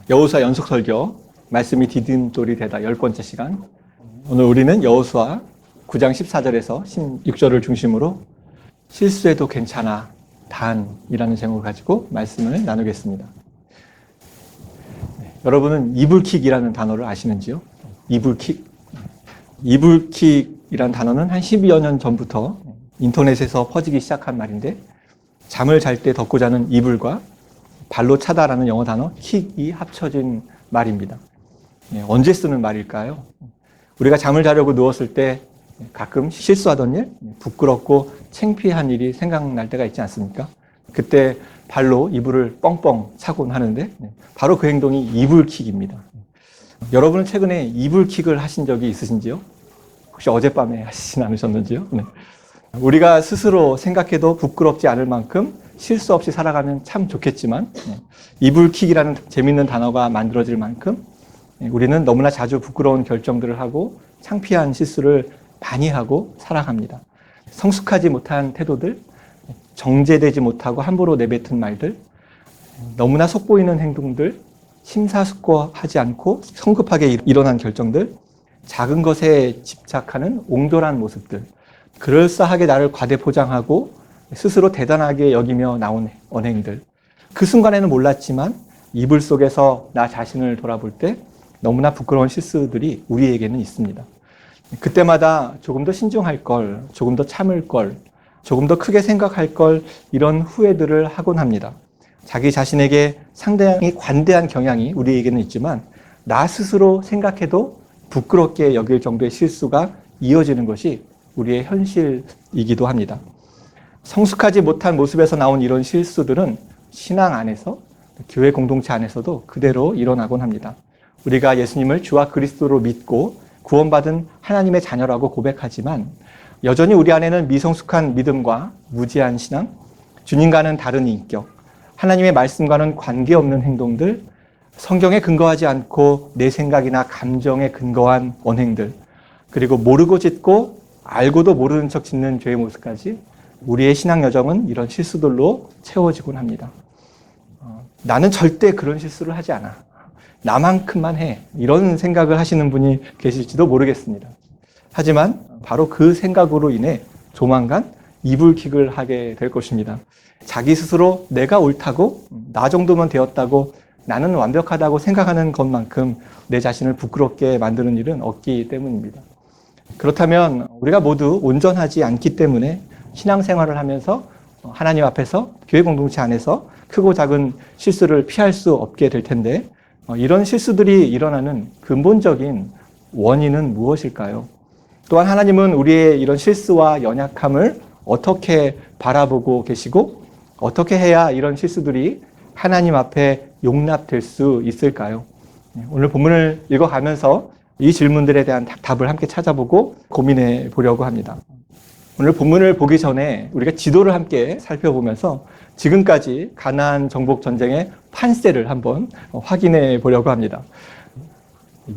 여호수아 연속 설교 말씀이 디딤돌이 되다 10번째 시간. 오늘 우리는 여호수아 9장 14절에서 16절을 중심으로 실수해도 괜찮아 단이라는 제목을 가지고 말씀을 나누겠습니다. 여러분은 이불킥이라는 단어를 아시는지요? 이불킥. 이불킥이라는 단어는 한 12여 년 전부터 인터넷에서 퍼지기 시작한 말인데, 잠을 잘 때 덮고 자는 이불과 발로 차다라는 영어 단어 킥이 합쳐진 말입니다. 언제 쓰는 말일까요? 우리가 잠을 자려고 누웠을 때 가끔 실수하던 일, 부끄럽고 창피한 일이 생각날 때가 있지 않습니까? 그때 발로 이불을 뻥뻥 차곤 하는데 바로 그 행동이 이불킥입니다. 여러분은 최근에 이불킥을 하신 적이 있으신지요? 혹시 어젯밤에 하시진 않으셨는지요? 네. 우리가 스스로 생각해도 부끄럽지 않을 만큼 실수 없이 살아가면 참 좋겠지만, 이불킥이라는 재미있는 단어가 만들어질 만큼 우리는 너무나 자주 부끄러운 결정들을 하고 창피한 실수를 많이 하고 살아갑니다. 성숙하지 못한 태도들, 정제되지 못하고 함부로 내뱉은 말들, 너무나 속보이는 행동들, 심사숙고하지 않고 성급하게 일어난 결정들, 작은 것에 집착하는 옹졸한 모습들, 그럴싸하게 나를 과대포장하고 스스로 대단하게 여기며 나온 언행들. 그 순간에는 몰랐지만 이불 속에서 나 자신을 돌아볼 때 너무나 부끄러운 실수들이 우리에게는 있습니다. 그때마다 조금 더 신중할 걸, 조금 더 참을 걸, 조금 더 크게 생각할 걸, 이런 후회들을 하곤 합니다. 자기 자신에게 상당히 관대한 경향이 우리에게는 있지만 나 스스로 생각해도 부끄럽게 여길 정도의 실수가 이어지는 것이 우리의 현실이기도 합니다. 성숙하지 못한 모습에서 나온 이런 실수들은 신앙 안에서, 교회 공동체 안에서도 그대로 일어나곤 합니다. 우리가 예수님을 주와 그리스도로 믿고 구원받은 하나님의 자녀라고 고백하지만 여전히 우리 안에는 미성숙한 믿음과 무지한 신앙, 주님과는 다른 인격, 하나님의 말씀과는 관계없는 행동들, 성경에 근거하지 않고 내 생각이나 감정에 근거한 언행들, 그리고 모르고 짓고 알고도 모르는 척 짓는 죄의 모습까지 우리의 신앙 여정은 이런 실수들로 채워지곤 합니다. 나는 절대 그런 실수를 하지 않아. 나만큼만 해. 이런 생각을 하시는 분이 계실지도 모르겠습니다. 하지만 바로 그 생각으로 인해 조만간 이불킥을 하게 될 것입니다. 자기 스스로 내가 옳다고, 나 정도면 되었다고, 나는 완벽하다고 생각하는 것만큼 내 자신을 부끄럽게 만드는 일은 없기 때문입니다. 그렇다면 우리가 모두 온전하지 않기 때문에 신앙생활을 하면서 하나님 앞에서 교회 공동체 안에서 크고 작은 실수를 피할 수 없게 될 텐데, 이런 실수들이 일어나는 근본적인 원인은 무엇일까요? 또한 하나님은 우리의 이런 실수와 연약함을 어떻게 바라보고 계시고 어떻게 해야 이런 실수들이 하나님 앞에 용납될 수 있을까요? 오늘 본문을 읽어가면서 이 질문들에 대한 답을 함께 찾아보고 고민해 보려고 합니다. 오늘 본문을 보기 전에 우리가 지도를 함께 살펴보면서 지금까지 가나안 정복 전쟁의 판세를 한번 확인해 보려고 합니다.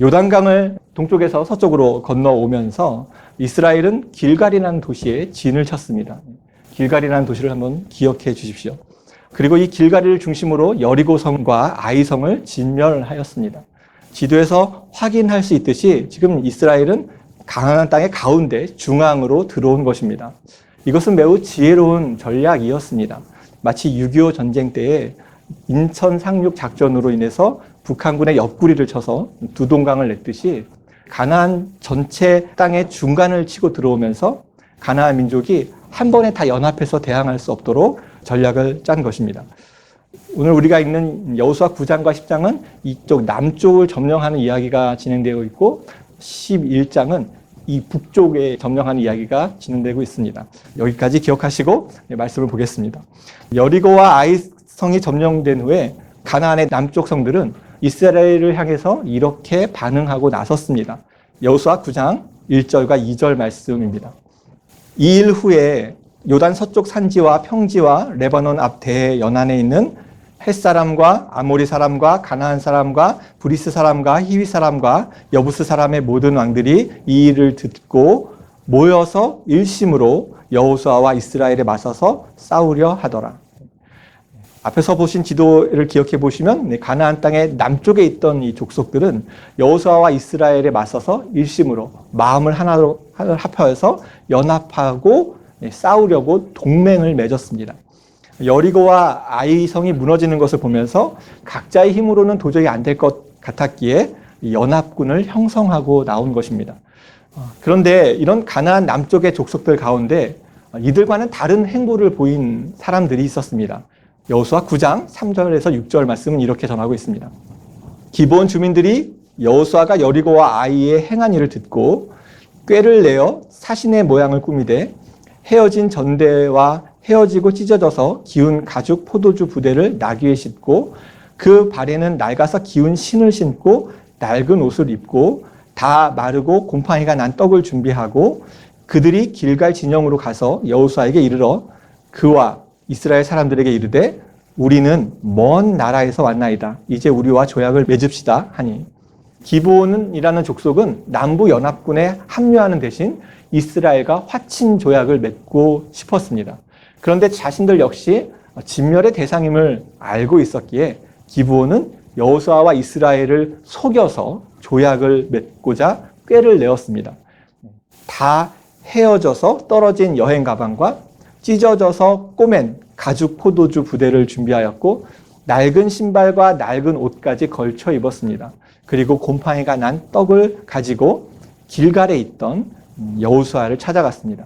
요단강을 동쪽에서 서쪽으로 건너오면서 이스라엘은 길갈이라는 도시에 진을 쳤습니다. 길갈이라는 도시를 한번 기억해 주십시오. 그리고 이 길갈이를 중심으로 여리고성과 아이성을 진멸하였습니다. 지도에서 확인할 수 있듯이 지금 이스라엘은 가나안 땅의 가운데 중앙으로 들어온 것입니다. 이것은 매우 지혜로운 전략이었습니다. 마치 6.25 전쟁 때에 인천 상륙 작전으로 인해서 북한군의 옆구리를 쳐서 두동강을 냈듯이 가나안 전체 땅의 중간을 치고 들어오면서 가나안 민족이 한 번에 다 연합해서 대항할 수 없도록 전략을 짠 것입니다. 오늘 우리가 읽는 여호수아 9장과 10장은 이쪽 남쪽을 점령하는 이야기가 진행되어 있고 11장은 이 북쪽에 점령하는 이야기가 진행되고 있습니다. 여기까지 기억하시고 말씀을 보겠습니다. 여리고와 아이성이 점령된 후에 가나안의 남쪽 성들은 이스라엘을 향해서 이렇게 반응하고 나섰습니다. 여호수아 9장 1절과 2절 말씀입니다. 이 일 후에 요단 서쪽 산지와 평지와 레바논 앞 대 연안에 있는 헷 사람과 아모리 사람과 가나안 사람과 브리스 사람과 히위 사람과 여부스 사람의 모든 왕들이 이 일을 듣고 모여서 일심으로 여호수아와 이스라엘에 맞서서 싸우려 하더라. 앞에서 보신 지도를 기억해 보시면 가나안 땅의 남쪽에 있던 이 족속들은 여호수아와 이스라엘에 맞서서 일심으로 마음을 하나로 합하여서 연합하고 싸우려고 동맹을 맺었습니다. 여리고와 아이성이 무너지는 것을 보면서 각자의 힘으로는 도저히 안 될 것 같았기에 연합군을 형성하고 나온 것입니다. 그런데 이런 가나안 남쪽의 족속들 가운데 이들과는 다른 행보를 보인 사람들이 있었습니다. 여호수아 9장 3절에서 6절 말씀은 이렇게 전하고 있습니다. 기브온 주민들이 여호수아가 여리고와 아이의 행한 일을 듣고 꾀를 내어 사신의 모양을 꾸미되 헤어진 전대와 헤어지고 찢어져서 기운 가죽 포도주 부대를 나귀에 싣고 그 발에는 낡아서 기운 신을 신고 낡은 옷을 입고 다 마르고 곰팡이가 난 떡을 준비하고 그들이 길갈 진영으로 가서 여호수아에게 이르러 그와 이스라엘 사람들에게 이르되 우리는 먼 나라에서 왔나이다. 이제 우리와 조약을 맺읍시다 하니 기브온이라는 족속은 남부 연합군에 합류하는 대신 이스라엘과 화친 조약을 맺고 싶었습니다. 그런데 자신들 역시 진멸의 대상임을 알고 있었기에 기브온은 여호수아와 이스라엘을 속여서 조약을 맺고자 꾀를 내었습니다. 다 헤어져서 떨어진 여행 가방과 찢어져서 꼬맨 가죽 포도주 부대를 준비하였고 낡은 신발과 낡은 옷까지 걸쳐 입었습니다. 그리고 곰팡이가 난 떡을 가지고 길갈에 있던 여호수아를 찾아갔습니다.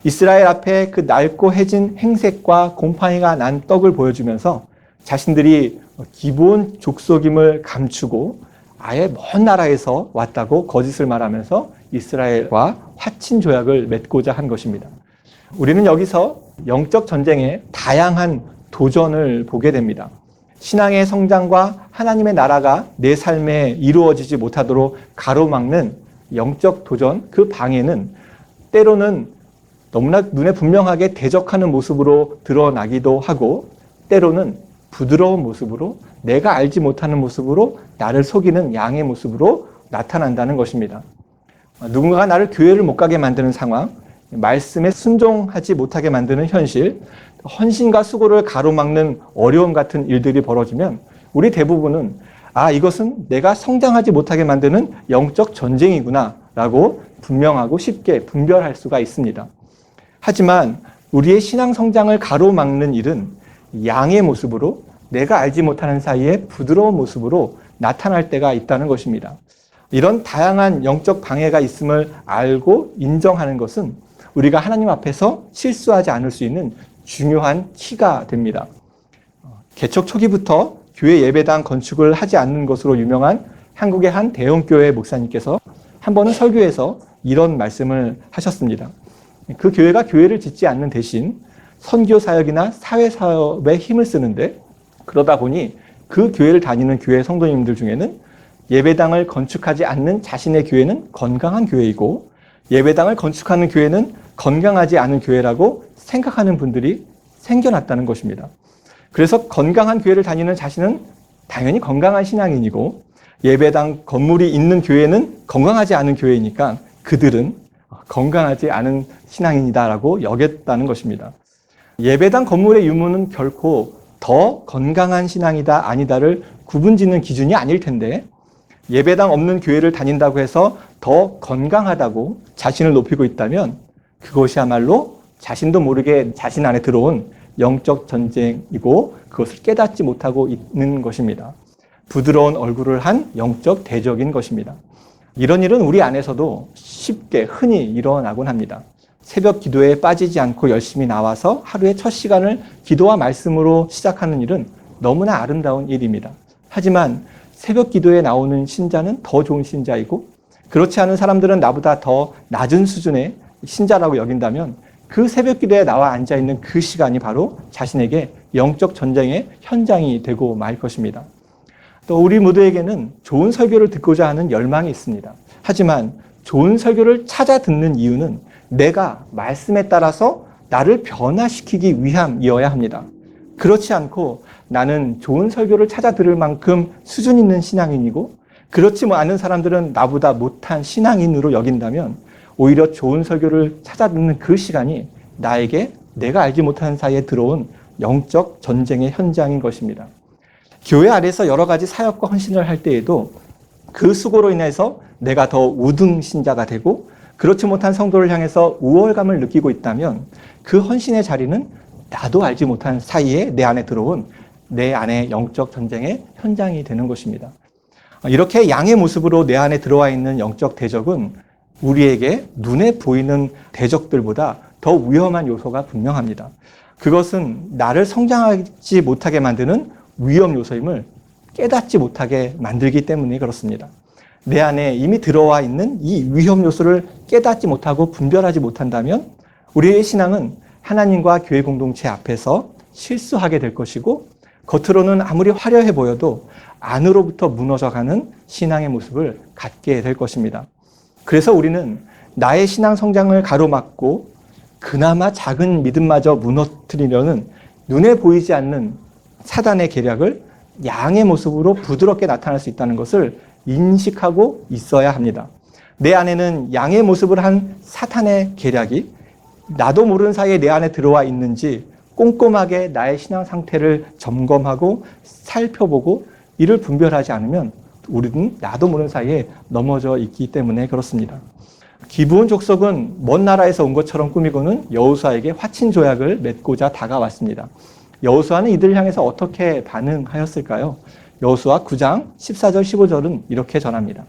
이스라엘 앞에 그 낡고 해진 행색과 곰팡이가 난 떡을 보여주면서 자신들이 기브온 족속임을 감추고 아예 먼 나라에서 왔다고 거짓을 말하면서 이스라엘과 화친 조약을 맺고자 한 것입니다. 우리는 여기서 영적 전쟁의 다양한 도전을 보게 됩니다. 신앙의 성장과 하나님의 나라가 내 삶에 이루어지지 못하도록 가로막는 영적 도전, 그 방해는 때로는 너무나 눈에 분명하게 대적하는 모습으로 드러나기도 하고 때로는 부드러운 모습으로 내가 알지 못하는 모습으로 나를 속이는 양의 모습으로 나타난다는 것입니다. 누군가가 나를 교회를 못 가게 만드는 상황, 말씀에 순종하지 못하게 만드는 현실, 헌신과 수고를 가로막는 어려움 같은 일들이 벌어지면 우리 대부분은 이것은 내가 성장하지 못하게 만드는 영적 전쟁이구나 라고 분명하고 쉽게 분별할 수가 있습니다. 하지만 우리의 신앙 성장을 가로막는 일은 양의 모습으로 내가 알지 못하는 사이에 부드러운 모습으로 나타날 때가 있다는 것입니다. 이런 다양한 영적 방해가 있음을 알고 인정하는 것은 우리가 하나님 앞에서 실수하지 않을 수 있는 중요한 키가 됩니다. 개척 초기부터 교회 예배당 건축을 하지 않는 것으로 유명한 한국의 한 대형교회 목사님께서 한 번은 설교에서 이런 말씀을 하셨습니다. 그 교회가 교회를 짓지 않는 대신 선교 사역이나 사회 사업에 힘을 쓰는데 그러다 보니 그 교회를 다니는 교회 성도님들 중에는 예배당을 건축하지 않는 자신의 교회는 건강한 교회이고 예배당을 건축하는 교회는 건강하지 않은 교회라고 생각하는 분들이 생겨났다는 것입니다. 그래서 건강한 교회를 다니는 자신은 당연히 건강한 신앙인이고 예배당 건물이 있는 교회는 건강하지 않은 교회이니까 그들은 건강하지 않은 신앙인이다라고 여겼다는 것입니다. 예배당 건물의 유무는 결코 더 건강한 신앙이다 아니다를 구분짓는 기준이 아닐 텐데 예배당 없는 교회를 다닌다고 해서 더 건강하다고 자신을 높이고 있다면 그것이야말로 자신도 모르게 자신 안에 들어온 영적 전쟁이고 그것을 깨닫지 못하고 있는 것입니다. 부드러운 얼굴을 한 영적 대적인 것입니다. 이런 일은 우리 안에서도 쉽게 흔히 일어나곤 합니다. 새벽 기도에 빠지지 않고 열심히 나와서 하루의 첫 시간을 기도와 말씀으로 시작하는 일은 너무나 아름다운 일입니다. 하지만 새벽 기도에 나오는 신자는 더 좋은 신자이고 그렇지 않은 사람들은 나보다 더 낮은 수준의 신자라고 여긴다면 그 새벽 기도에 나와 앉아있는 그 시간이 바로 자신에게 영적 전쟁의 현장이 되고 말 것입니다. 또 우리 모두에게는 좋은 설교를 듣고자 하는 열망이 있습니다. 하지만 좋은 설교를 찾아 듣는 이유는 내가 말씀에 따라서 나를 변화시키기 위함이어야 합니다. 그렇지 않고 나는 좋은 설교를 찾아 들을 만큼 수준 있는 신앙인이고 그렇지 않은 사람들은 나보다 못한 신앙인으로 여긴다면 오히려 좋은 설교를 찾아 듣는 그 시간이 나에게 내가 알지 못하는 사이에 들어온 영적 전쟁의 현장인 것입니다. 교회 안에서 여러 가지 사역과 헌신을 할 때에도 그 수고로 인해서 내가 더 우등 신자가 되고 그렇지 못한 성도를 향해서 우월감을 느끼고 있다면 그 헌신의 자리는 나도 알지 못한 사이에 내 안에 들어온 내 안의 영적 전쟁의 현장이 되는 것입니다. 이렇게 양의 모습으로 내 안에 들어와 있는 영적 대적은 우리에게 눈에 보이는 대적들보다 더 위험한 요소가 분명합니다. 그것은 나를 성장하지 못하게 만드는 위험 요소임을 깨닫지 못하게 만들기 때문에 그렇습니다. 내 안에 이미 들어와 있는 이 위험 요소를 깨닫지 못하고 분별하지 못한다면 우리의 신앙은 하나님과 교회 공동체 앞에서 실수하게 될 것이고 겉으로는 아무리 화려해 보여도 안으로부터 무너져가는 신앙의 모습을 갖게 될 것입니다. 그래서 우리는 나의 신앙 성장을 가로막고 그나마 작은 믿음마저 무너뜨리려는 눈에 보이지 않는 사단의 계략을 양의 모습으로 부드럽게 나타날 수 있다는 것을 인식하고 있어야 합니다. 내 안에는 양의 모습을 한 사탄의 계략이 나도 모르는 사이에 내 안에 들어와 있는지 꼼꼼하게 나의 신앙 상태를 점검하고 살펴보고 이를 분별하지 않으면 우리는 나도 모르는 사이에 넘어져 있기 때문에 그렇습니다. 기브온 족속은 먼 나라에서 온 것처럼 꾸미고는 여호수아에게 화친 조약을 맺고자 다가왔습니다. 여호수아는 이들을 향해서 어떻게 반응하였을까요? 여호수아 9장 14절 15절은 이렇게 전합니다.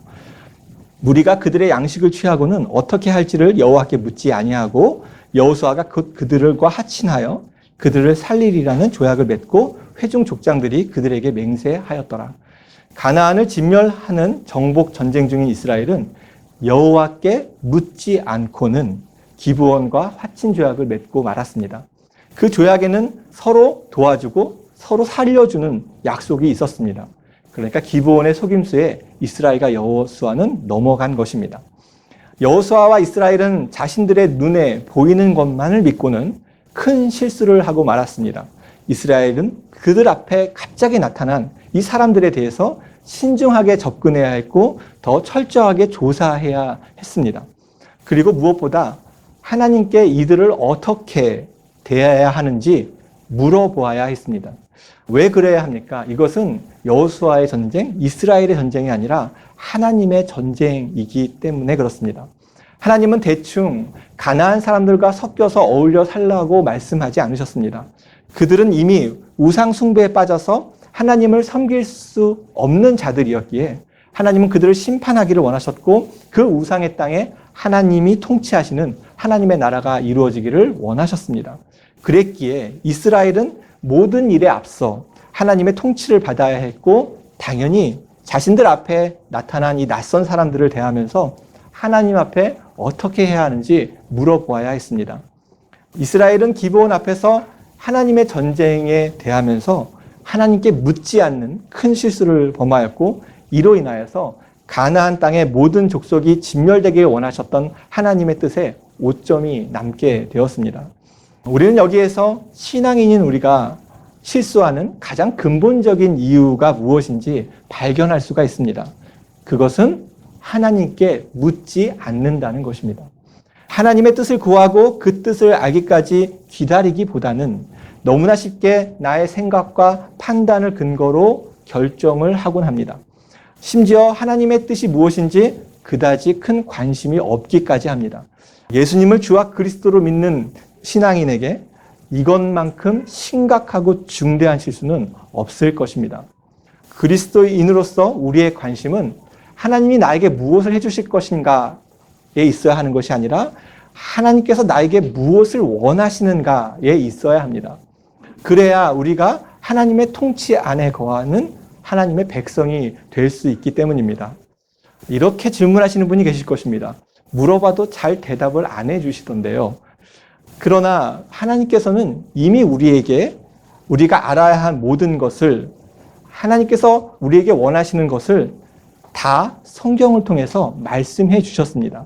무리가 그들의 양식을 취하고는 어떻게 할지를 여호와께 묻지 아니하고 여호수아가 그들과 하친하여 그들을 살리리라는 조약을 맺고 회중 족장들이 그들에게 맹세하였더라. 가나안을 진멸하는 정복 전쟁 중인 이스라엘은 여호와께 묻지 않고는 기브온과 화친 조약을 맺고 말았습니다. 그 조약에는 서로 도와주고 서로 살려주는 약속이 있었습니다. 그러니까 기브온의 속임수에 이스라엘과 여호수아는 넘어간 것입니다. 여호수아와 이스라엘은 자신들의 눈에 보이는 것만을 믿고는 큰 실수를 하고 말았습니다. 이스라엘은 그들 앞에 갑자기 나타난 이 사람들에 대해서 신중하게 접근해야 했고 더 철저하게 조사해야 했습니다. 그리고 무엇보다 하나님께 이들을 어떻게 대해야 하는지 물어보아야 했습니다. 왜 그래야 합니까? 이것은 여호수아의 전쟁, 이스라엘의 전쟁이 아니라 하나님의 전쟁이기 때문에 그렇습니다. 하나님은 대충 가나안 사람들과 섞여서 어울려 살라고 말씀하지 않으셨습니다. 그들은 이미 우상 숭배에 빠져서 하나님을 섬길 수 없는 자들이었기에 하나님은 그들을 심판하기를 원하셨고 그 우상의 땅에 하나님이 통치하시는 하나님의 나라가 이루어지기를 원하셨습니다. 그랬기에 이스라엘은 모든 일에 앞서 하나님의 통치를 받아야 했고 당연히 자신들 앞에 나타난 이 낯선 사람들을 대하면서 하나님 앞에 어떻게 해야 하는지 물어보아야 했습니다. 이스라엘은 기브온 앞에서 하나님의 전쟁에 대하면서 하나님께 묻지 않는 큰 실수를 범하였고 이로 인하여서 가나안 땅의 모든 족속이 진멸되길 원하셨던 하나님의 뜻에 오점이 남게 되었습니다. 우리는 여기에서 신앙인인 우리가 실수하는 가장 근본적인 이유가 무엇인지 발견할 수가 있습니다. 그것은 하나님께 묻지 않는다는 것입니다. 하나님의 뜻을 구하고 그 뜻을 알기까지 기다리기보다는 너무나 쉽게 나의 생각과 판단을 근거로 결정을 하곤 합니다. 심지어 하나님의 뜻이 무엇인지 그다지 큰 관심이 없기까지 합니다. 예수님을 주와 그리스도로 믿는 신앙인에게 이것만큼 심각하고 중대한 실수는 없을 것입니다. 그리스도인으로서 우리의 관심은 하나님이 나에게 무엇을 해주실 것인가에 있어야 하는 것이 아니라 하나님께서 나에게 무엇을 원하시는가에 있어야 합니다. 그래야 우리가 하나님의 통치 안에 거하는 하나님의 백성이 될 수 있기 때문입니다. 이렇게 질문하시는 분이 계실 것입니다. 물어봐도 잘 대답을 안 해주시던데요. 그러나 하나님께서는 이미 우리에게 우리가 알아야 할 모든 것을 하나님께서 우리에게 원하시는 것을 다 성경을 통해서 말씀해 주셨습니다.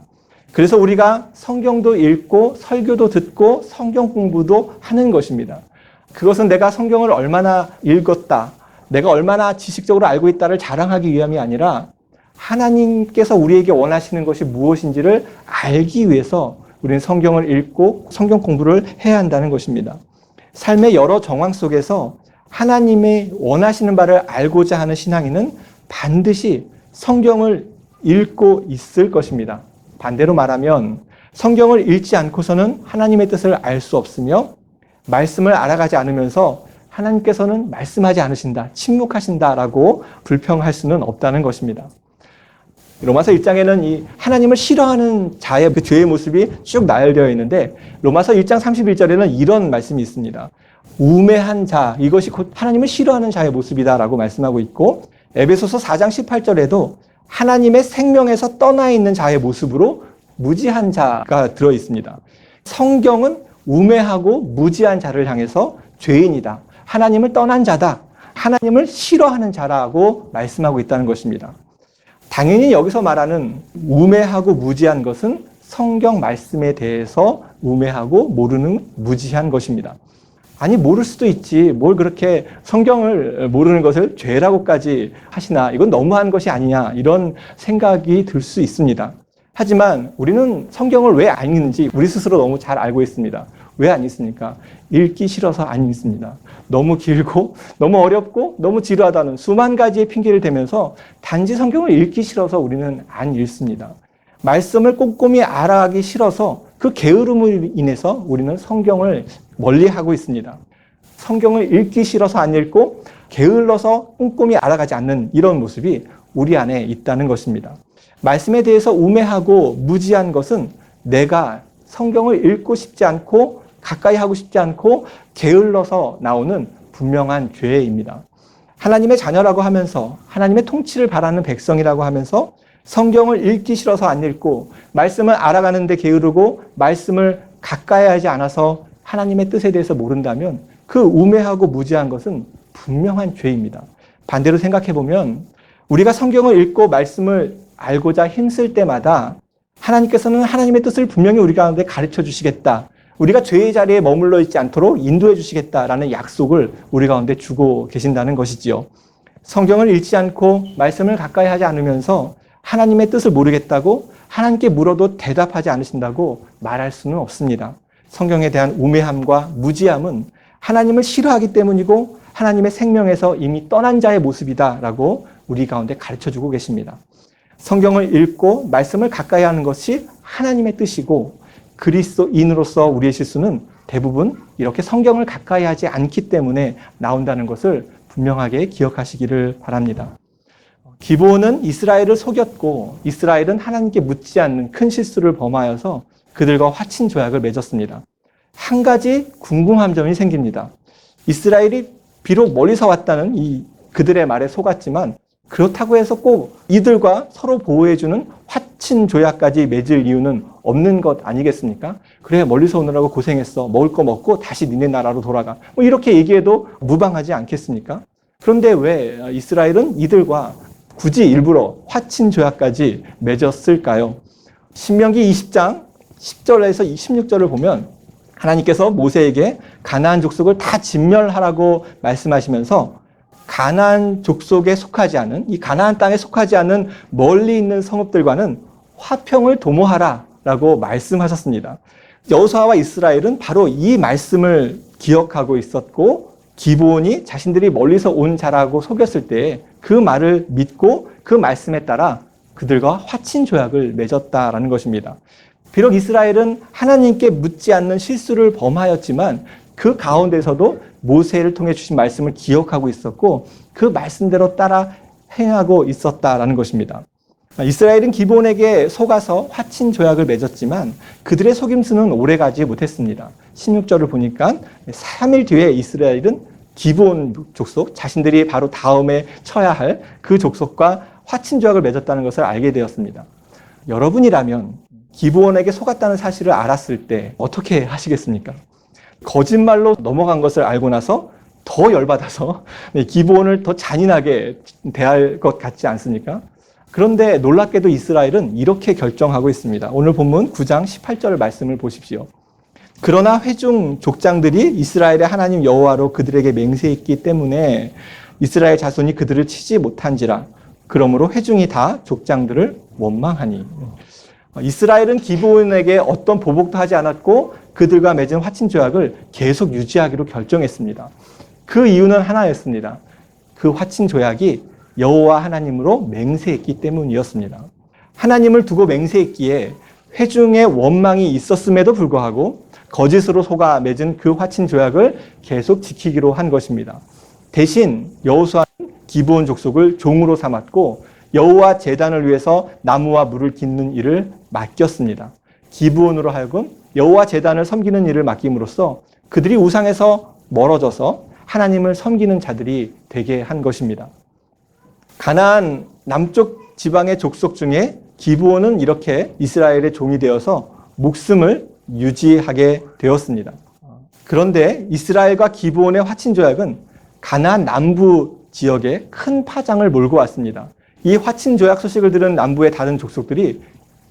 그래서 우리가 성경도 읽고 설교도 듣고 성경 공부도 하는 것입니다. 그것은 내가 성경을 얼마나 읽었다, 내가 얼마나 지식적으로 알고 있다를 자랑하기 위함이 아니라 하나님께서 우리에게 원하시는 것이 무엇인지를 알기 위해서 우리는 성경을 읽고 성경 공부를 해야 한다는 것입니다. 삶의 여러 정황 속에서 하나님의 원하시는 바를 알고자 하는 신앙인은 반드시 성경을 읽고 있을 것입니다. 반대로 말하면 성경을 읽지 않고서는 하나님의 뜻을 알 수 없으며 말씀을 알아가지 않으면서 하나님께서는 말씀하지 않으신다, 침묵하신다라고 불평할 수는 없다는 것입니다. 로마서 1장에는 이 하나님을 싫어하는 자의 그 죄의 모습이 쭉 나열되어 있는데 로마서 1장 31절에는 이런 말씀이 있습니다. 우매한 자, 이것이 곧 하나님을 싫어하는 자의 모습이다라고 말씀하고 있고 에베소서 4장 18절에도 하나님의 생명에서 떠나 있는 자의 모습으로 무지한 자가 들어 있습니다. 성경은 우매하고 무지한 자를 향해서 죄인이다, 하나님을 떠난 자다, 하나님을 싫어하는 자라고 말씀하고 있다는 것입니다. 당연히 여기서 말하는 우매하고 무지한 것은 성경 말씀에 대해서 우매하고 모르는 무지한 것입니다. 아니, 모를 수도 있지. 뭘 그렇게 성경을 모르는 것을 죄라고까지 하시나. 이건 너무한 것이 아니냐. 이런 생각이 들 수 있습니다. 하지만 우리는 성경을 왜 안 읽는지 우리 스스로 너무 잘 알고 있습니다. 왜 안 읽습니까? 읽기 싫어서 안 읽습니다. 너무 길고 너무 어렵고 너무 지루하다는 수만 가지의 핑계를 대면서 단지 성경을 읽기 싫어서 우리는 안 읽습니다. 말씀을 꼼꼼히 알아가기 싫어서 그 게으름으로 인해서 우리는 성경을 멀리하고 있습니다. 성경을 읽기 싫어서 안 읽고 게을러서 꼼꼼히 알아가지 않는 이런 모습이 우리 안에 있다는 것입니다. 말씀에 대해서 우매하고 무지한 것은 내가 성경을 읽고 싶지 않고 가까이 하고 싶지 않고 게을러서 나오는 분명한 죄입니다. 하나님의 자녀라고 하면서 하나님의 통치를 바라는 백성이라고 하면서 성경을 읽기 싫어서 안 읽고 말씀을 알아가는데 게으르고 말씀을 가까이 하지 않아서 하나님의 뜻에 대해서 모른다면 그 우매하고 무지한 것은 분명한 죄입니다. 반대로 생각해 보면 우리가 성경을 읽고 말씀을 알고자 힘쓸 때마다 하나님께서는 하나님의 뜻을 분명히 우리 가운데 가르쳐 주시겠다, 우리가 죄의 자리에 머물러 있지 않도록 인도해 주시겠다라는 약속을 우리 가운데 주고 계신다는 것이지요. 성경을 읽지 않고 말씀을 가까이 하지 않으면서 하나님의 뜻을 모르겠다고 하나님께 물어도 대답하지 않으신다고 말할 수는 없습니다. 성경에 대한 우매함과 무지함은 하나님을 싫어하기 때문이고 하나님의 생명에서 이미 떠난 자의 모습이다라고 우리 가운데 가르쳐주고 계십니다. 성경을 읽고 말씀을 가까이 하는 것이 하나님의 뜻이고 그리스도인으로서 우리의 실수는 대부분 이렇게 성경을 가까이 하지 않기 때문에 나온다는 것을 분명하게 기억하시기를 바랍니다. 기브온은 이스라엘을 속였고 이스라엘은 하나님께 묻지 않는 큰 실수를 범하여서 그들과 화친 조약을 맺었습니다. 한 가지 궁금한 점이 생깁니다. 이스라엘이 비록 멀리서 왔다는 이 그들의 말에 속았지만 그렇다고 해서 꼭 이들과 서로 보호해주는 화친 조약까지 맺을 이유는 없는 것 아니겠습니까? 그래, 멀리서 오느라고 고생했어. 먹을 거 먹고 다시 니네 나라로 돌아가. 뭐 이렇게 얘기해도 무방하지 않겠습니까? 그런데 왜 이스라엘은 이들과 굳이 일부러 화친 조약까지 맺었을까요? 신명기 20장 10절에서 16절을 보면 하나님께서 모세에게 가나안 족속을 다 진멸하라고 말씀하시면서 가나안 족속에 속하지 않은, 이 가나안 땅에 속하지 않은 멀리 있는 성읍들과는 화평을 도모하라라고 말씀하셨습니다. 여호수아와 이스라엘은 바로 이 말씀을 기억하고 있었고 기브온이 자신들이 멀리서 온 자라고 속였을 때 그 말을 믿고 그 말씀에 따라 그들과 화친 조약을 맺었다라는 것입니다. 비록 이스라엘은 하나님께 묻지 않는 실수를 범하였지만 그 가운데서도 모세를 통해 주신 말씀을 기억하고 있었고 그 말씀대로 따라 행하고 있었다라는 것입니다. 이스라엘은 기브온에게 속아서 화친 조약을 맺었지만 그들의 속임수는 오래가지 못했습니다. 16절을 보니까 3일 뒤에 이스라엘은 기브온 족속, 자신들이 바로 다음에 쳐야 할 그 족속과 화친 조약을 맺었다는 것을 알게 되었습니다. 여러분이라면 기브온에게 속았다는 사실을 알았을 때 어떻게 하시겠습니까? 거짓말로 넘어간 것을 알고 나서 더 열받아서 기브온을 더 잔인하게 대할 것 같지 않습니까? 그런데 놀랍게도 이스라엘은 이렇게 결정하고 있습니다. 오늘 본문 9장 18절 말씀을 보십시오. 그러나 회중 족장들이 이스라엘의 하나님 여호와로 그들에게 맹세했기 때문에 이스라엘 자손이 그들을 치지 못한지라. 그러므로 회중이 다 족장들을 원망하니. 이스라엘은 기브온에게 어떤 보복도 하지 않았고 그들과 맺은 화친 조약을 계속 유지하기로 결정했습니다. 그 이유는 하나였습니다. 그 화친 조약이 여호와 하나님으로 맹세했기 때문이었습니다. 하나님을 두고 맹세했기에 회중의 원망이 있었음에도 불구하고 거짓으로 속아 맺은 그 화친 조약을 계속 지키기로 한 것입니다. 대신 여호수아는 기브온 족속을 종으로 삼았고 여호와 제단을 위해서 나무와 물을 깃는 일을 맡겼습니다. 기브온으로 하여금 여호와 제단을 섬기는 일을 맡김으로써 그들이 우상에서 멀어져서 하나님을 섬기는 자들이 되게 한 것입니다. 가나안 남쪽 지방의 족속 중에 기브온은 이렇게 이스라엘의 종이 되어서 목숨을 유지하게 되었습니다. 그런데 이스라엘과 기브온의 화친 조약은 가나안 남부 지역에 큰 파장을 몰고 왔습니다. 이 화친 조약 소식을 들은 남부의 다른 족속들이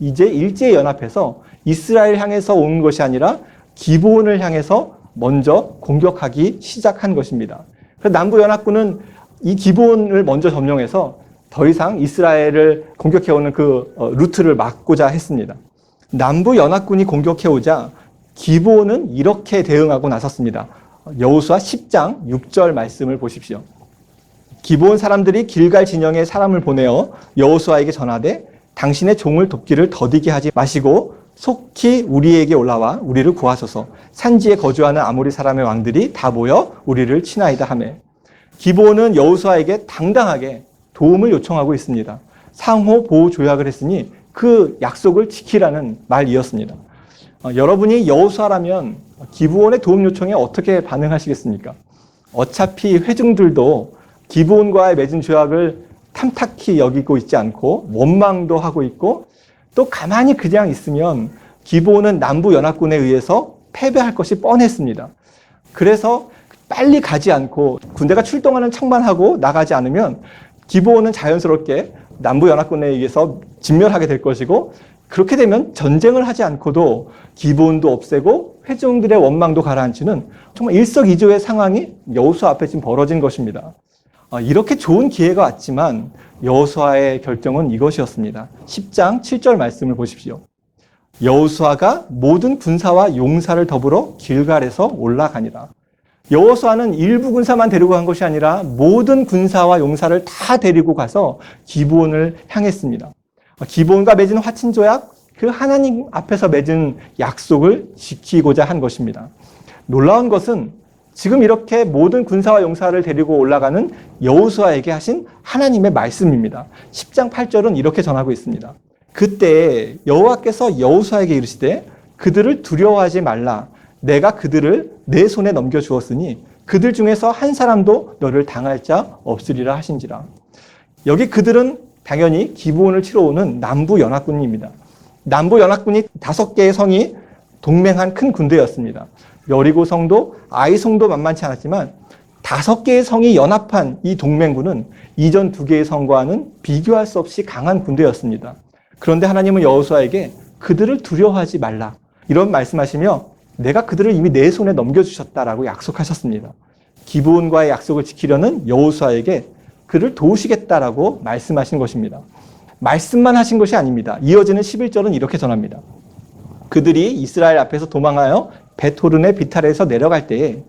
이제 일제히 연합해서 이스라엘 향해서 온 것이 아니라 기브온을 향해서 먼저 공격하기 시작한 것입니다. 그래서 남부 연합군은 이 기브온을 먼저 점령해서 더 이상 이스라엘을 공격해오는 그 루트를 막고자 했습니다. 남부 연합군이 공격해오자 기브온은 이렇게 대응하고 나섰습니다. 여호수아 10장 6절 말씀을 보십시오. 기브온 사람들이 길갈 진영에 사람을 보내어 여호수아에게 전하되 당신의 종을 돕기를 더디게 하지 마시고 속히 우리에게 올라와 우리를 구하소서. 산지에 거주하는 아모리 사람의 왕들이 다 모여 우리를 치나이다 하매. 기브온은 여호수아에게 당당하게 도움을 요청하고 있습니다. 상호 보호 조약을 했으니 그 약속을 지키라는 말이었습니다. 여러분이 여호수아라면 기브온의 도움 요청에 어떻게 반응하시겠습니까? 어차피 회중들도 기브온과의 맺은 조약을 탐탁히 여기고 있지 않고 원망도 하고 있고 또 가만히 그냥 있으면 기브온은 남부 연합군에 의해서 패배할 것이 뻔했습니다. 그래서 빨리 가지 않고 군대가 출동하는 척만 하고 나가지 않으면 기브온은 자연스럽게 남부 연합군에 의해서 진멸하게 될 것이고 그렇게 되면 전쟁을 하지 않고도 기브온도 없애고 회중들의 원망도 가라앉히는 정말 일석이조의 상황이 여호수아 앞에 지금 벌어진 것입니다. 이렇게 좋은 기회가 왔지만 여호수아의 결정은 이것이었습니다. 10장 7절 말씀을 보십시오. 여호수아가 모든 군사와 용사를 더불어 길갈에서 올라가니라. 여호수아는 일부 군사만 데리고 간 것이 아니라 모든 군사와 용사를 다 데리고 가서 기브온을 향했습니다. 기브온과 맺은 화친 조약, 그 하나님 앞에서 맺은 약속을 지키고자 한 것입니다. 놀라운 것은 지금 이렇게 모든 군사와 용사를 데리고 올라가는 여호수아에게 하신 하나님의 말씀입니다. 10장 8절은 이렇게 전하고 있습니다. 그때 여호와께서 여호수아에게 이르시되 그들을 두려워하지 말라. 내가 그들을 내 손에 넘겨주었으니 그들 중에서 한 사람도 너를 당할 자 없으리라 하신지라. 여기 그들은 당연히 기브온을 치러 오는 남부 연합군입니다. 남부 연합군이 5개의 성이 동맹한 큰 군대였습니다. 여리고 성도, 아이 성도 만만치 않았지만 5개의 성이 연합한 이 동맹군은 이전 2개의 성과는 비교할 수 없이 강한 군대였습니다. 그런데 하나님은 여호수아에게 그들을 두려워하지 말라 이런 말씀하시며 내가 그들을 이미 내 손에 넘겨주셨다라고 약속하셨습니다. 기브온과의 약속을 지키려는 여호수아에게 그를 도우시겠다라고 말씀하신 것입니다. 말씀만 하신 것이 아닙니다. 이어지는 11절은 이렇게 전합니다. 그들이 이스라엘 앞에서 도망하여 벳호른의 비탈에서 내려갈 때에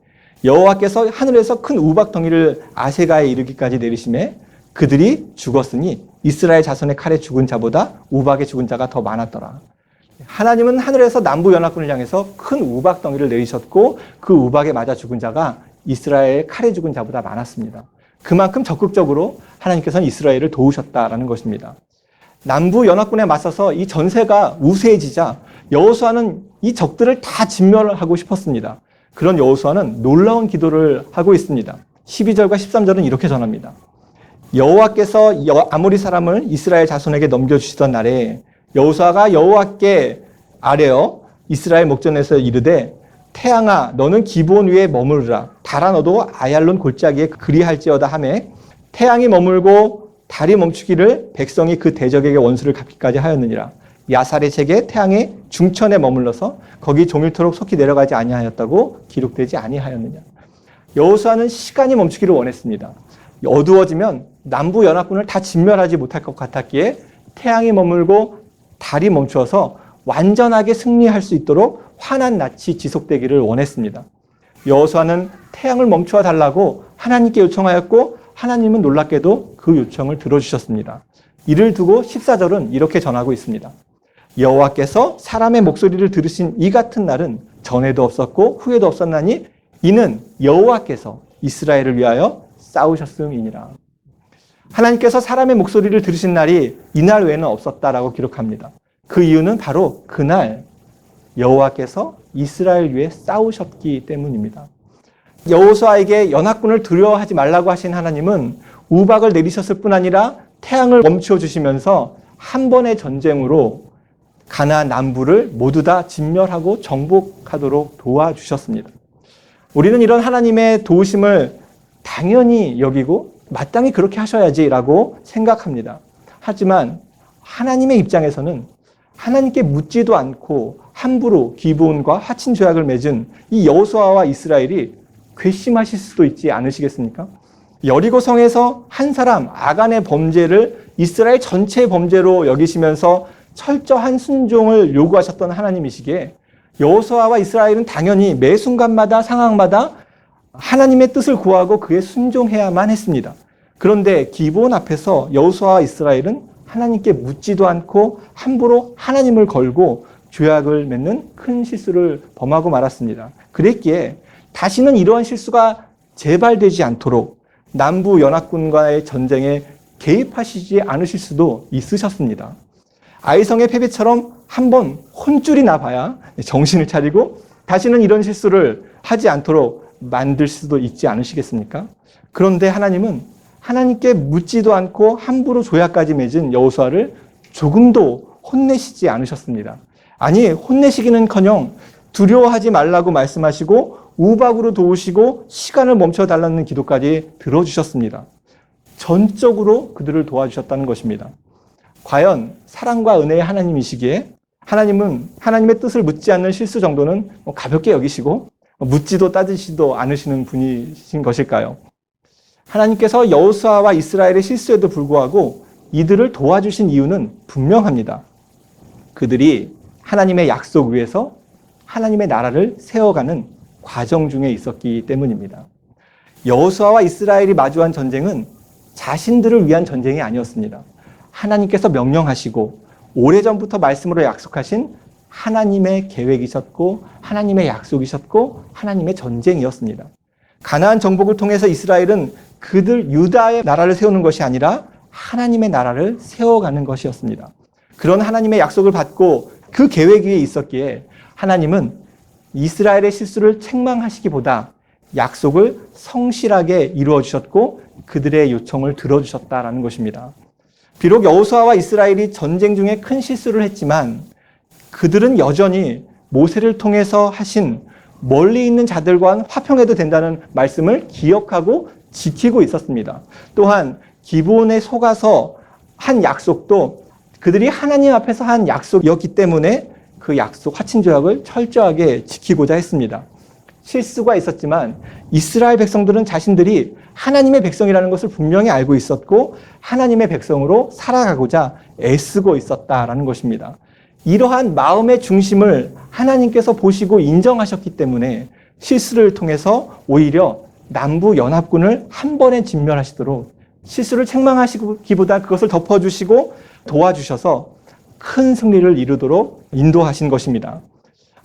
여호와께서 하늘에서 큰 우박덩이를 아세가에 이르기까지 내리심에 그들이 죽었으니 이스라엘 자손의 칼에 죽은 자보다 우박에 죽은 자가 더 많았더라. 하나님은 하늘에서 남부 연합군을 향해서 큰 우박덩이를 내리셨고 그 우박에 맞아 죽은 자가 이스라엘의 칼에 죽은 자보다 많았습니다. 그만큼 적극적으로 하나님께서는 이스라엘을 도우셨다라는 것입니다. 남부 연합군에 맞서서 이 전세가 우세해지자 여호수아는 이 적들을 다 진멸하고 싶었습니다. 그런 여호수아는 놀라운 기도를 하고 있습니다. 12절과 13절은 이렇게 전합니다. 여호와께서 아모리 사람을 이스라엘 자손에게 넘겨주시던 날에 여호수아가 여호와께 아뢰어 이스라엘 목전에서 이르되 태양아 너는 기브온 위에 머무르라. 달아 너도 아얄론 골짜기에 그리할지어다 하매 태양이 머물고 달이 멈추기를 백성이 그 대적에게 원수를 갚기까지 하였느니라. 야살의 책에 태양의 중천에 머물러서 거기 종일토록 속히 내려가지 아니하였다고 기록되지 아니하였느냐. 여호수아는 시간이 멈추기를 원했습니다. 어두워지면 남부 연합군을 다 진멸하지 못할 것 같았기에 태양이 머물고 달이 멈추어서 완전하게 승리할 수 있도록 환한 낯이 지속되기를 원했습니다. 여호수아는 태양을 멈추어 달라고 하나님께 요청하였고 하나님은 놀랍게도 그 요청을 들어주셨습니다. 이를 두고 14절은 이렇게 전하고 있습니다. 여호와께서 사람의 목소리를 들으신 이 같은 날은 전에도 없었고 후에도 없었나니 이는 여호와께서 이스라엘을 위하여 싸우셨음이니라. 하나님께서 사람의 목소리를 들으신 날이 이날 외에는 없었다라고 기록합니다. 그 이유는 바로 그날 여호와께서 이스라엘 위해 싸우셨기 때문입니다. 여호수아에게 연합군을 두려워하지 말라고 하신 하나님은 우박을 내리셨을 뿐 아니라 태양을 멈추어 주시면서 한 번의 전쟁으로 가나안 남부를 모두 다 진멸하고 정복하도록 도와주셨습니다. 우리는 이런 하나님의 도우심을 당연히 여기고 마땅히 그렇게 하셔야지라고 생각합니다. 하지만 하나님의 입장에서는 하나님께 묻지도 않고 함부로 기브온과 화친 조약을 맺은 이 여호수아와 이스라엘이 괘씸하실 수도 있지 않으시겠습니까? 여리고 성에서 한 사람 아간의 범죄를 이스라엘 전체의 범죄로 여기시면서 철저한 순종을 요구하셨던 하나님이시기에 여호수아와 이스라엘은 당연히 매 순간마다 상황마다 하나님의 뜻을 구하고 그에 순종해야만 했습니다. 그런데 기브온 앞에서 여호수아와 이스라엘은 하나님께 묻지도 않고 함부로 하나님을 걸고 조약을 맺는 큰 실수를 범하고 말았습니다. 그랬기에 다시는 이러한 실수가 재발되지 않도록 남부 연합군과의 전쟁에 개입하시지 않으실 수도 있으셨습니다. 아이성의 패배처럼 한번 혼쭐이 나봐야 정신을 차리고 다시는 이런 실수를 하지 않도록 만들 수도 있지 않으시겠습니까? 그런데 하나님은 하나님께 묻지도 않고 함부로 조약까지 맺은 여호수아를 조금도 혼내시지 않으셨습니다. 아니, 혼내시기는커녕 두려워하지 말라고 말씀하시고 우박으로 도우시고 시간을 멈춰달라는 기도까지 들어주셨습니다. 전적으로 그들을 도와주셨다는 것입니다. 과연 사랑과 은혜의 하나님이시기에 하나님은 하나님의 뜻을 묻지 않는 실수 정도는 가볍게 여기시고 묻지도 따지지도 않으시는 분이신 것일까요? 하나님께서 여호수아와 이스라엘의 실수에도 불구하고 이들을 도와주신 이유는 분명합니다. 그들이 하나님의 약속 위에서 하나님의 나라를 세워가는 과정 중에 있었기 때문입니다. 여호수아와 이스라엘이 마주한 전쟁은 자신들을 위한 전쟁이 아니었습니다. 하나님께서 명령하시고 오래전부터 말씀으로 약속하신 하나님의 계획이셨고 하나님의 약속이셨고 하나님의 전쟁이었습니다. 가나안 정복을 통해서 이스라엘은 그들 유다의 나라를 세우는 것이 아니라 하나님의 나라를 세워가는 것이었습니다. 그런 하나님의 약속을 받고 그 계획 위에 있었기에 하나님은 이스라엘의 실수를 책망하시기보다 약속을 성실하게 이루어 주셨고 그들의 요청을 들어주셨다라는 것입니다. 비록 여호수아와 이스라엘이 전쟁 중에 큰 실수를 했지만 그들은 여전히 모세를 통해서 하신 멀리 있는 자들과는 화평해도 된다는 말씀을 기억하고 지키고 있었습니다. 또한 기브온에 속아서 한 약속도 그들이 하나님 앞에서 한 약속이었기 때문에 그 약속, 화친 조약을 철저하게 지키고자 했습니다. 실수가 있었지만 이스라엘 백성들은 자신들이 하나님의 백성이라는 것을 분명히 알고 있었고 하나님의 백성으로 살아가고자 애쓰고 있었다라는 것입니다. 이러한 마음의 중심을 하나님께서 보시고 인정하셨기 때문에 실수를 통해서 오히려 남부 연합군을 한 번에 진멸하시도록 실수를 책망하시기보다 그것을 덮어주시고 도와주셔서 큰 승리를 이루도록 인도하신 것입니다.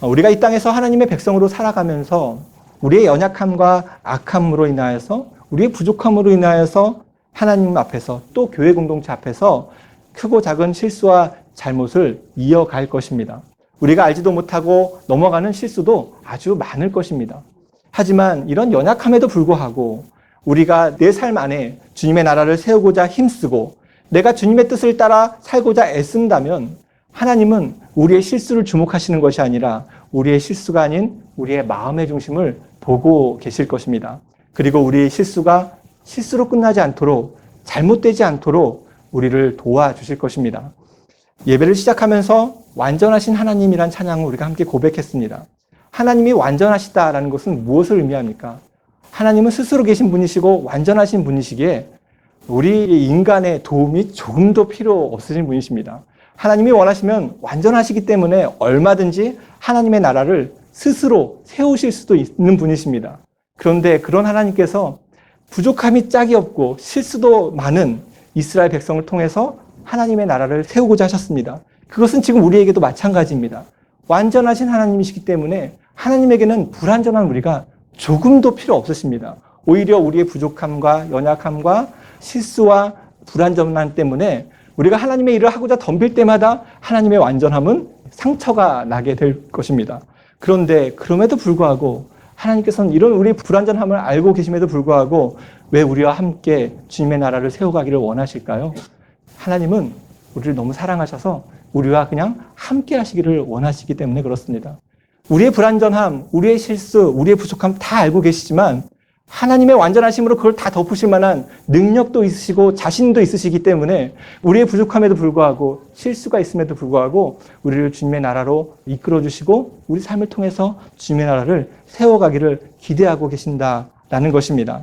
우리가 이 땅에서 하나님의 백성으로 살아가면서 우리의 연약함과 악함으로 인하여서 우리의 부족함으로 인하여서 하나님 앞에서 또 교회 공동체 앞에서 크고 작은 실수와 잘못을 이어갈 것입니다. 우리가 알지도 못하고 넘어가는 실수도 아주 많을 것입니다. 하지만 이런 연약함에도 불구하고 우리가 내 삶 안에 주님의 나라를 세우고자 힘쓰고 내가 주님의 뜻을 따라 살고자 애쓴다면 하나님은 우리의 실수를 주목하시는 것이 아니라 우리의 실수가 아닌 우리의 마음의 중심을 보고 계실 것입니다. 그리고 우리의 실수가 실수로 끝나지 않도록 잘못되지 않도록 우리를 도와주실 것입니다. 예배를 시작하면서 완전하신 하나님이란 찬양을 우리가 함께 고백했습니다. 하나님이 완전하시다라는 것은 무엇을 의미합니까? 하나님은 스스로 계신 분이시고 완전하신 분이시기에 우리 인간의 도움이 조금도 필요 없으신 분이십니다. 하나님이 원하시면 완전하시기 때문에 얼마든지 하나님의 나라를 스스로 세우실 수도 있는 분이십니다. 그런데 그런 하나님께서 부족함이 짝이 없고 실수도 많은 이스라엘 백성을 통해서 하나님의 나라를 세우고자 하셨습니다. 그것은 지금 우리에게도 마찬가지입니다. 완전하신 하나님이시기 때문에 하나님에게는 불완전한 우리가 조금도 필요 없으십니다. 오히려 우리의 부족함과 연약함과 실수와 불완전함 때문에 우리가 하나님의 일을 하고자 덤빌 때마다 하나님의 완전함은 상처가 나게 될 것입니다. 그런데 그럼에도 불구하고 하나님께서는 이런 우리의 불완전함을 알고 계심에도 불구하고 왜 우리와 함께 주님의 나라를 세워가기를 원하실까요? 하나님은 우리를 너무 사랑하셔서 우리와 그냥 함께 하시기를 원하시기 때문에 그렇습니다. 우리의 불완전함, 우리의 실수, 우리의 부족함 다 알고 계시지만 하나님의 완전하심으로 그걸 다 덮으실 만한 능력도 있으시고 자신도 있으시기 때문에 우리의 부족함에도 불구하고 실수가 있음에도 불구하고 우리를 주님의 나라로 이끌어 주시고 우리 삶을 통해서 주님의 나라를 세워가기를 기대하고 계신다라는 것입니다.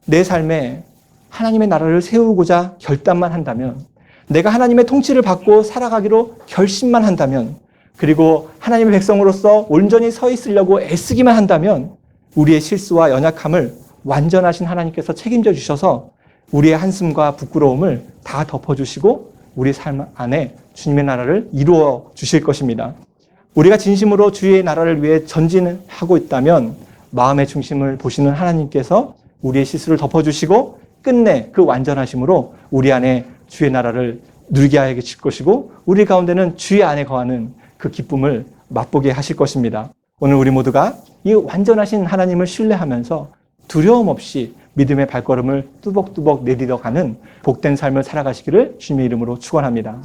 내 삶에 하나님의 나라를 세우고자 결단만 한다면, 내가 하나님의 통치를 받고 살아가기로 결심만 한다면, 그리고 하나님의 백성으로서 온전히 서 있으려고 애쓰기만 한다면 우리의 실수와 연약함을 완전하신 하나님께서 책임져 주셔서 우리의 한숨과 부끄러움을 다 덮어주시고 우리 삶 안에 주님의 나라를 이루어 주실 것입니다. 우리가 진심으로 주의 나라를 위해 전진하고 있다면 마음의 중심을 보시는 하나님께서 우리의 실수를 덮어주시고 끝내 그 완전하심으로 우리 안에 주의 나라를 누리게 하실 것이고 우리 가운데는 주의 안에 거하는 그 기쁨을 맛보게 하실 것입니다. 오늘 우리 모두가 이 완전하신 하나님을 신뢰하면서 두려움 없이 믿음의 발걸음을 뚜벅뚜벅 내딛어가는 복된 삶을 살아가시기를 주님의 이름으로 축원합니다.